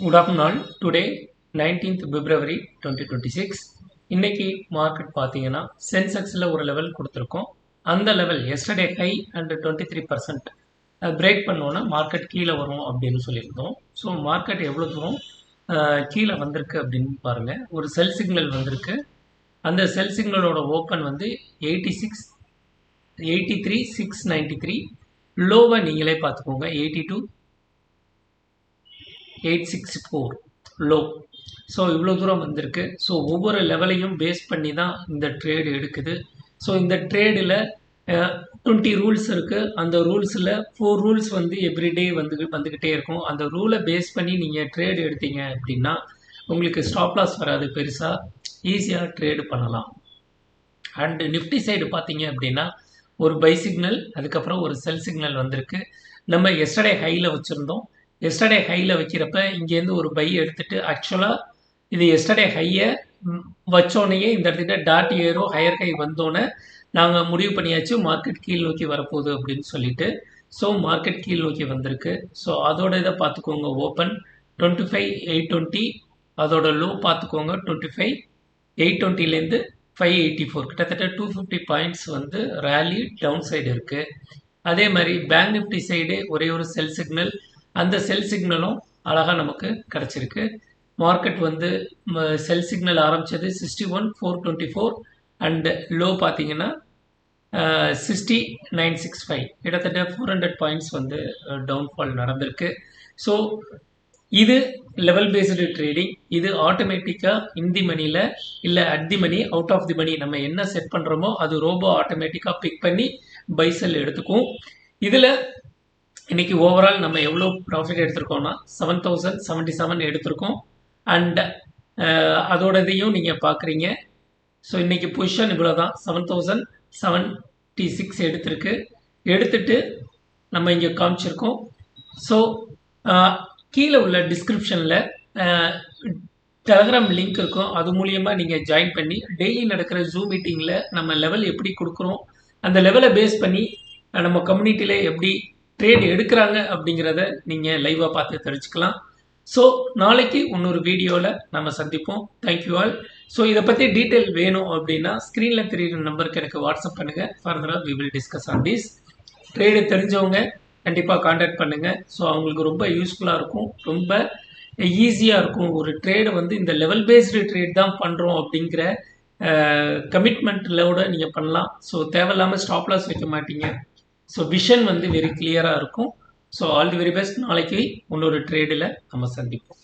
Good afternoon. Today 19th February 2026. இன்னைக்கு market பார்த்தீங்கன்னா சென்செக்ஸில் ஒரு லெவல் கொடுத்துருக்கோம். அந்த level yesterday high and 23% break பண்ணோன்னா மார்க்கெட் கீழே வரும் அப்படின்னு சொல்லியிருந்தோம். ஸோ மார்க்கெட் எவ்வளோ தூரம் கீழே வந்திருக்கு அப்படின்னு பாருங்கள். ஒரு செல் சிக்னல் வந்திருக்கு. அந்த செல் சிக்னலோட ஓப்பன் வந்து 83,693. லோவை நீங்களே பார்த்துக்கோங்க. 82,864 லோ. ஸோ இவ்வளோ தூரம் வந்திருக்கு. ஸோ ஒவ்வொரு லெவலையும் பேஸ் பண்ணி தான் இந்த ட்ரேடு எடுக்குது. ஸோ இந்த ட்ரேடில் 20 ரூல்ஸ் இருக்குது. அந்த ரூல்ஸில் 4 ரூல்ஸ் வந்து எவ்ரிடே வந்துக்கிட்டே இருக்கும். அந்த ரூலை பேஸ் பண்ணி நீங்கள் ட்ரேடு எடுத்தீங்க அப்படின்னா உங்களுக்கு ஸ்டாப் லாஸ் வராது, பெருசாக ஈஸியாக ட்ரேடு பண்ணலாம். அண்ட் நிஃப்டி சைடு பார்த்தீங்க அப்படின்னா ஒரு பை சிக்னல், அதுக்கப்புறம் ஒரு செல் சிக்னல் வந்திருக்கு. நம்ம எஸ்டர்டே ஹையில் வச்சுருந்தோம். எஸ்டர்டே ஹையில் வைக்கிறப்ப இங்கேருந்து ஒரு பை எடுத்துகிட்டு, ஆக்சுவலாக இது எஸ்டர்டே ஹையை வச்சோடனேயே இந்த இடத்துல டாட் ஏரோ ஹையர் ஹை வந்தோன்னே நாங்கள் முடிவு பண்ணியாச்சு மார்க்கெட் கீழ் நோக்கி வரப்போகுது அப்படின்னு சொல்லிட்டு. ஸோ மார்க்கெட் கீழ் நோக்கி வந்திருக்கு. ஸோ அதோட இதை பார்த்துக்கோங்க. ஓப்பன் 25,820, அதோட லோ பார்த்துக்கோங்க 25,820லேருந்து 584, கிட்டத்தட்ட 250 பாயிண்ட்ஸ் வந்து ரேலி டவுன் சைடு இருக்குது. அதே மாதிரி பேங்க் நிஃப்டி சைடு ஒரே ஒரு செல் சிக்னல், அந்த செல் சிக்னலும் அழகாக நமக்கு கிடச்சிருக்கு. மார்க்கெட் வந்து செல் சிக்னல் ஆரம்பித்தது 61,424 அண்டு லோ பார்த்தீங்கன்னா 60,965, கிட்டத்தட்ட 400 பாயிண்ட்ஸ் வந்து டவுன்ஃபால் நடந்திருக்கு. ஸோ இது லெவல் பேஸ்டு ட்ரேடிங். இது ஆட்டோமேட்டிக்காக இந்தி மணியில் இல்லை at the money, out of the money நம்ம என்ன செட் பண்ணுறோமோ அது ரோபோ ஆட்டோமேட்டிக்காக பிக் பண்ணி பை செல் எடுத்துக்கும். இதில் இன்றைக்கி ஓவரால் நம்ம எவ்வளோ ப்ராஃபிட் எடுத்திருக்கோம்னா 7,077 எடுத்திருக்கோம். அண்ட் அதோட இதையும் நீங்கள் பார்க்குறீங்க. ஸோ இன்றைக்கி பொசிஷன் இவ்வளோ தான், 7,076 எடுத்திருக்கு. எடுத்துட்டு நம்ம இங்கே காமிச்சிருக்கோம். ஸோ கீழே உள்ள டிஸ்கிரிப்ஷனில் டெலகிராம் லிங்க் இருக்கும். அது மூலியமாக நீங்கள் ஜாயின் பண்ணி டெய்லி நடக்கிற ஜூம் மீட்டிங்கில் நம்ம லெவல் எப்படி கொடுக்குறோம், அந்த லெவலை பேஸ் பண்ணி நம்ம கம்யூனிட்டியில் எப்படி ட்ரேட் எடுக்கிறாங்க அப்படிங்கிறத நீங்கள் லைவாக பார்த்து தெரிஞ்சுக்கலாம். ஸோ நாளைக்கு இன்னொரு வீடியோவில் நம்ம சந்திப்போம். Thank you all. ஸோ இதை பற்றி டீட்டெயில் வேணும் அப்படின்னா ஸ்க்ரீனில் தெரியுற நம்பருக்கு எனக்கு வாட்ஸ்அப் பண்ணுங்கள். ஃபர்தராக we will discuss on this. Trade தெரிஞ்சவங்க கண்டிப்பாக கான்டாக்ட் பண்ணுங்கள். ஸோ அவங்களுக்கு ரொம்ப யூஸ்ஃபுல்லாக இருக்கும், ரொம்ப ஈஸியாக இருக்கும். ஒரு ட்ரேடு வந்து இந்த லெவல் பேஸ்டு ட்ரேட் தான் பண்ணுறோம் அப்படிங்கிற கமிட்மெண்ட்லோட நீங்கள் பண்ணலாம். ஸோ தேவையில்லாமல் ஸ்டாப் லாஸ் வைக்க மாட்டீங்க. ஸோ விஷன் வந்து வெரி கிளியராக இருக்கும். So all the very best. நாளைக்கு இன்னொரு ட்ரேடில் நம்ம சந்திப்போம்.